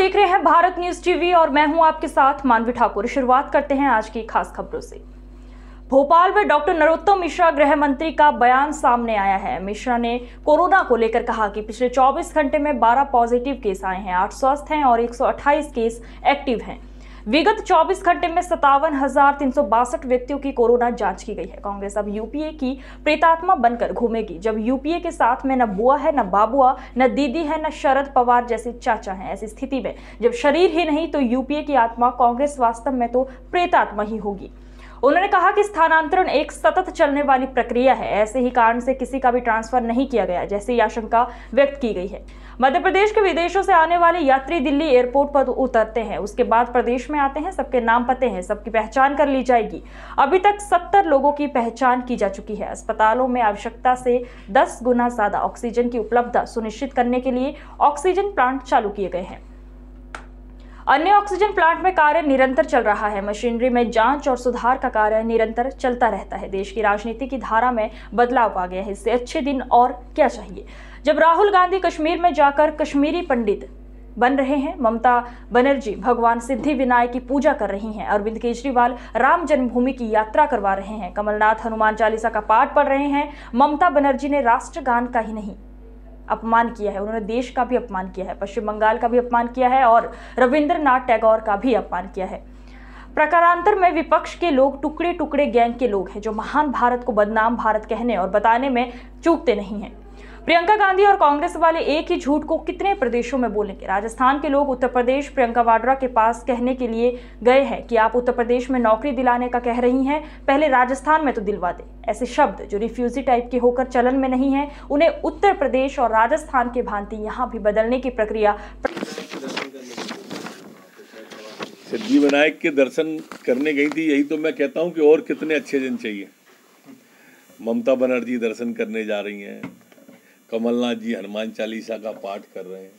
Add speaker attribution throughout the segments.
Speaker 1: देख रहे हैं भारत न्यूज टीवी और मैं हूं आपके साथ मानवी ठाकुर। शुरुआत करते हैं आज की खास खबरों से। भोपाल में डॉक्टर नरोत्तम मिश्रा गृह मंत्री का बयान सामने आया है। मिश्रा ने कोरोना को लेकर कहा कि पिछले 24 घंटे में 12 पॉजिटिव केस आए हैं, 8 स्वस्थ हैं और 128 केस एक्टिव हैं। विगत 24 घंटे में 57,362 व्यक्तियों की कोरोना जांच की गई है। कांग्रेस अब यूपीए की प्रेतात्मा बनकर घूमेगी। जब यूपीए के साथ में न बुआ है, न बाबुआ, न दीदी है, न शरद पवार जैसे चाचा हैं। ऐसी स्थिति में जब शरीर ही नहीं तो यूपीए की आत्मा, कांग्रेस वास्तव में तो प्रेतात्मा ही होगी। उन्होंने कहा कि स्थानांतरण एक सतत चलने वाली प्रक्रिया है। ऐसे ही कारण से किसी का भी ट्रांसफर नहीं किया गया, जैसी आशंका व्यक्त की गई है। मध्य प्रदेश के विदेशों से आने वाले यात्री दिल्ली एयरपोर्ट पर उतरते हैं, उसके बाद प्रदेश में आते हैं, सबके नाम पते हैं, सबकी पहचान कर ली जाएगी। अभी तक 70 लोगों की पहचान की जा चुकी है। अस्पतालों में आवश्यकता से 10 गुना ज्यादा ऑक्सीजन की उपलब्धता सुनिश्चित करने के लिए ऑक्सीजन प्लांट चालू किए गए हैं। अन्य ऑक्सीजन प्लांट में कार्य निरंतर चल रहा है। मशीनरी में जांच और सुधार का कार्य निरंतर चलता रहता है। देश की राजनीति की धारा में बदलाव आ गया है, इससे अच्छे दिन और क्या चाहिए। जब राहुल गांधी कश्मीर में जाकर कश्मीरी पंडित बन रहे हैं, ममता बनर्जी भगवान सिद्धि विनायक की पूजा कर रही हैं, अरविंद केजरीवाल राम जन्मभूमि की यात्रा करवा रहे हैं, कमलनाथ हनुमान चालीसा का पाठ पढ़ रहे हैं, ममता बनर्जी ने राष्ट्रगान का ही नहीं अपमान किया है, उन्होंने देश का भी अपमान किया है, पश्चिम बंगाल का भी अपमान किया है और रविंद्रनाथ टैगोर का भी अपमान किया है। प्रकारांतर में विपक्ष के लोग टुकड़े टुकड़े गैंग के लोग हैं, जो महान भारत को बदनाम भारत कहने और बताने में चूकते नहीं हैं। प्रियंका गांधी और कांग्रेस वाले एक ही झूठ को कितने प्रदेशों में बोलेंगे। राजस्थान के लोग उत्तर प्रदेश प्रियंका वाड्रा के पास कहने के लिए गए हैं कि आप उत्तर प्रदेश में नौकरी दिलाने का कह रही हैं, पहले राजस्थान में तो दिलवा दे। ऐसे शब्द जो रिफ्यूजी टाइप के होकर चलन में नहीं है, उन्हें उत्तर प्रदेश और राजस्थान की भांति यहाँ भी बदलने की प्रक्रिया।
Speaker 2: सिद्धि विनायक के दर्शन करने गई थी, यही तो मैं कहता हूँ कि और कितने अच्छे दिन चाहिए। ममता बनर्जी दर्शन करने जा रही हैं, कमलनाथ जी हनुमान चालीसा का पाठ कर रहे हैं,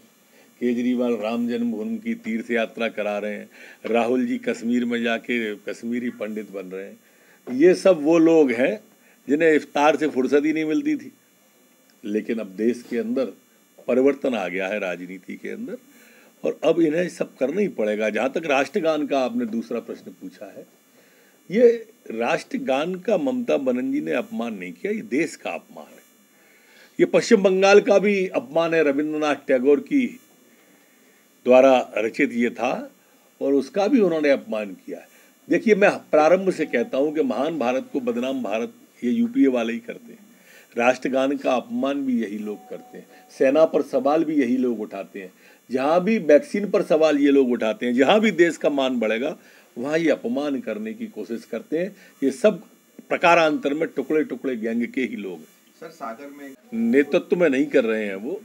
Speaker 2: केजरीवाल राम जन्मभूमि की तीर्थ यात्रा करा रहे हैं, राहुल जी कश्मीर में जाके कश्मीरी पंडित बन रहे हैं। ये सब वो लोग हैं जिन्हें इफ्तार से फुर्सत ही नहीं मिलती थी। लेकिन अब देश के अंदर परिवर्तन आ गया है, राजनीति के अंदर, और अब इन्हें सब करना ही पड़ेगा। जहाँ तक राष्ट्रगान का आपने दूसरा प्रश्न पूछा है, ये राष्ट्रगान का ममता बनर्जी ने अपमान नहीं किया, ये देश का अपमान है। ये पश्चिम बंगाल का भी अपमान है, रविंद्रनाथ टैगोर की द्वारा रचित ये था और उसका भी उन्होंने अपमान किया है। देखिए, मैं प्रारंभ से कहता हूं कि महान भारत को बदनाम भारत ये यूपीए वाले ही करते हैं। राष्ट्रगान का अपमान भी यही लोग करते हैं, सेना पर सवाल भी यही लोग उठाते हैं, जहां भी वैक्सीन पर सवाल ये लोग उठाते हैं, जहां भी देश का मान बढ़ेगा वहां ये अपमान करने की कोशिश करते हैं। ये सब प्रकारांतर में टुकड़े टुकड़े गैंग के ही लोग हैं।
Speaker 3: सर, सागर में
Speaker 2: नेतृत्व में नहीं कर रहे हैं वो।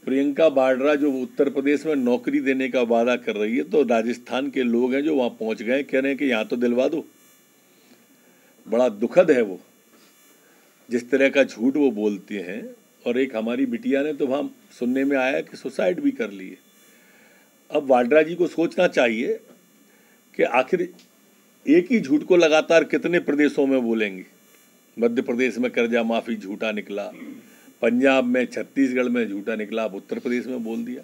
Speaker 2: प्रियंका वाड्रा जो उत्तर प्रदेश में नौकरी देने का वादा कर रही है, तो राजस्थान के लोग हैं जो वहां पहुंच गए, कह रहे हैं कि यहाँ तो दिलवा दो। बड़ा दुखद है वो जिस तरह का झूठ वो बोलते हैं। और एक हमारी बिटिया ने तो वहां सुनने में आया कि सुसाइड भी कर ली है। अब वाड्रा जी को सोचना चाहिए कि आखिर एक ही झूठ को लगातार कितने प्रदेशों में बोलेंगे। मध्य प्रदेश में कर्जा माफी झूठा निकला, पंजाब में, छत्तीसगढ़ में झूठा निकला, अब उत्तर प्रदेश में बोल दिया।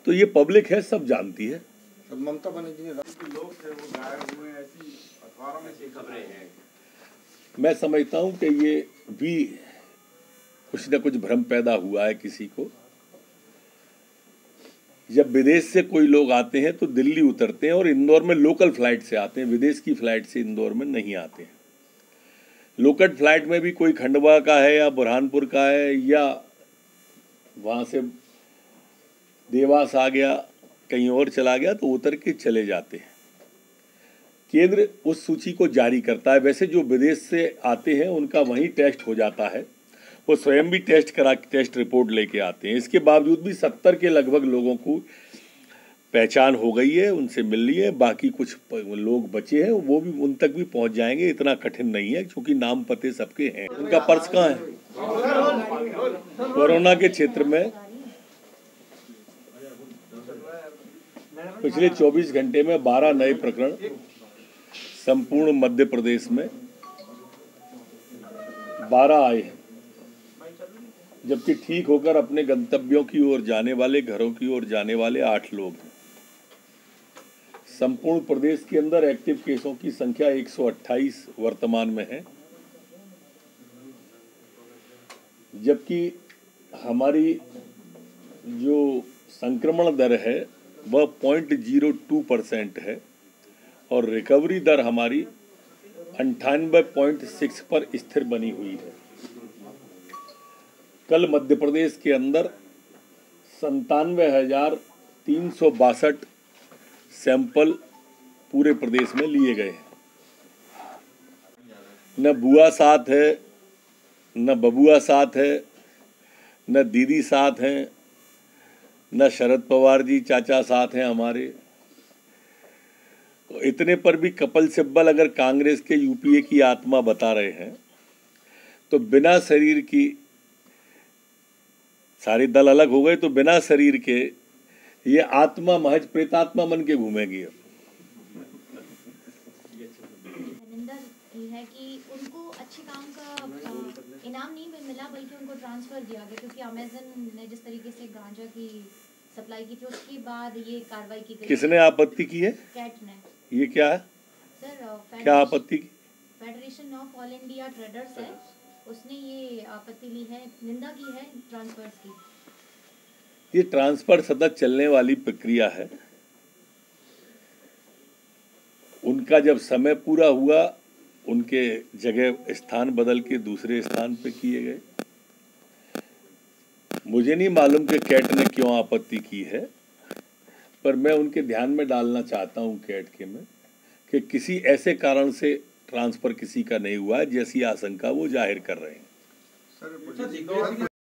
Speaker 2: तो ये पब्लिक है, सब जानती है।
Speaker 3: ममता बनर्जी ने लोग थे वो गायब हुए, ऐसी अखबारों में से खबरें हैं।
Speaker 2: मैं समझता हूं कि ये भी कुछ न कुछ भ्रम पैदा हुआ है किसी को। जब विदेश से कोई लोग आते हैं तो दिल्ली उतरते हैं और इंदौर में लोकल फ्लाइट से आते हैं, विदेश की फ्लाइट से इंदौर में नहीं आते हैं। लोकल फ्लाइट में भी कोई खंडवा का है या बुरहानपुर का है या वहाँ से देवास आ गया, कहीं और चला गया, तो उतर के चले जाते हैं। केंद्र उस सूची को जारी करता है। वैसे जो विदेश से आते हैं उनका वहीं टेस्ट हो जाता है, वो स्वयं भी टेस्ट रिपोर्ट लेके आते हैं। इसके बावजूद भी 70 के लगभग लोगों को पहचान हो गई है, उनसे मिल ली है। बाकी कुछ लोग बचे हैं, वो भी उन तक भी पहुंच जाएंगे, इतना कठिन नहीं है क्योंकि नाम पते सबके हैं। उनका पर्स कहाँ है? कोरोना के क्षेत्र में पिछले 24 घंटे में 12 नए प्रकरण संपूर्ण मध्य प्रदेश में 12 आए हैं, जबकि ठीक होकर अपने गंतव्यों की ओर जाने वाले, घरों की ओर जाने वाले 8 लोग हैं। संपूर्ण प्रदेश के अंदर एक्टिव केसों की संख्या 128 वर्तमान में है, जबकि हमारी जो संक्रमण दर है वह 0.02% है और रिकवरी दर हमारी 98.6 पर स्थिर बनी हुई है। कल मध्य प्रदेश के अंदर 97,362 सैंपल पूरे प्रदेश में लिए गए हैं। न बुआ साथ है, न बबुआ साथ है, न दीदी साथ हैं, न शरद पवार जी चाचा साथ हैं हमारे। तो इतने पर भी कपिल सिब्बल अगर कांग्रेस के यूपीए की आत्मा बता रहे हैं तो बिना शरीर की, सारे दल अलग हो गए तो बिना शरीर के ये आत्मा महज प्रेतात्मा बन के घूमेगी।
Speaker 4: निंदा की है कि उनको अच्छे काम का इनाम नहीं मिला बल्कि उनको ट्रांसफर दिया गया, क्योंकि अमेज़न ने जिस तरीके से गांजा की सप्लाई की थी उसके बाद ये कार्रवाई की गई।
Speaker 2: किसने आपत्ति की है?
Speaker 4: कैट ने।
Speaker 2: ये क्या है
Speaker 4: सर
Speaker 2: क्या आपत्ति की?
Speaker 4: Federation of all India traders है, उसने ये आपत्ति ली है, निंदा की है ट्रांसफर्स की।
Speaker 2: ये ट्रांसफर सतत चलने वाली प्रक्रिया है। उनका जब समय पूरा हुआ उनके जगह स्थान बदल के दूसरे स्थान पे किए गए। मुझे नहीं मालूम कि कैट ने क्यों आपत्ति की है, पर मैं उनके ध्यान में डालना चाहता हूं कैट के में कि किसी ऐसे कारण से ट्रांसफर किसी का नहीं हुआ है जैसी आशंका वो जाहिर कर रहे हैं।
Speaker 3: सर